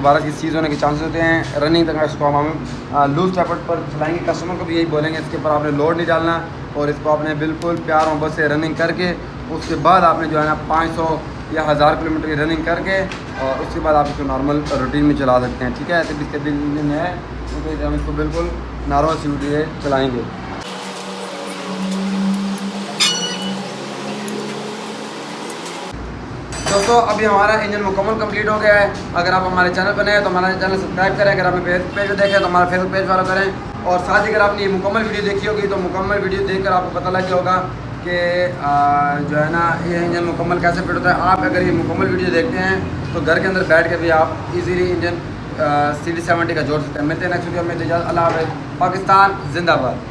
दोबारा की सीज़ होने के चांसेस होते हैं। रनिंग तक इसको हम लूज टैपट पर चलाएंगे। कस्टमर को भी यही बोलेंगे इसके ऊपर आपने लोड नहीं डालना और इसको आपने बिल्कुल प्यार मोहब्बत से रनिंग करके उसके बाद आपने जो है ना 500 या 1000 किलोमीटर की रनिंग करके और उसके बाद आप इसको नॉर्मल रूटीन में चला सकते हैं। ठीक है, तो इसके बिल इंजन है क्योंकि हम इसको बिल्कुल नॉर्मल स्पीड से चलाएँगे। दोस्तों अभी हमारा इंजन मुकम्मल कंप्लीट हो गया है। अगर आप हमारे चैनल पर नए हैं तो हमारा चैनल सब्सक्राइब करें। अगर आपने फेसबुक पेज पर देखें तो हमारा फेसबुक पेज फॉलो करें। और साथ ही अगर आपने ये मुकम्मल वीडियो देखी होगी तो मुकम्मल वीडियो देखकर आपको पता लग गया होगा कि जो है ना ये इंजन मुकम्मल कैसे फिट होता है। आप अगर ये मुकम्मल वीडियो देखते हैं तो घर के अंदर बैठ के भी आप इजीली इंजन CD70 का जोड़ सकते हैं। मिलते हैं नेक्स्ट वीडियो में। अल्लाह हाफ़िज़। पाकिस्तान जिंदाबाद।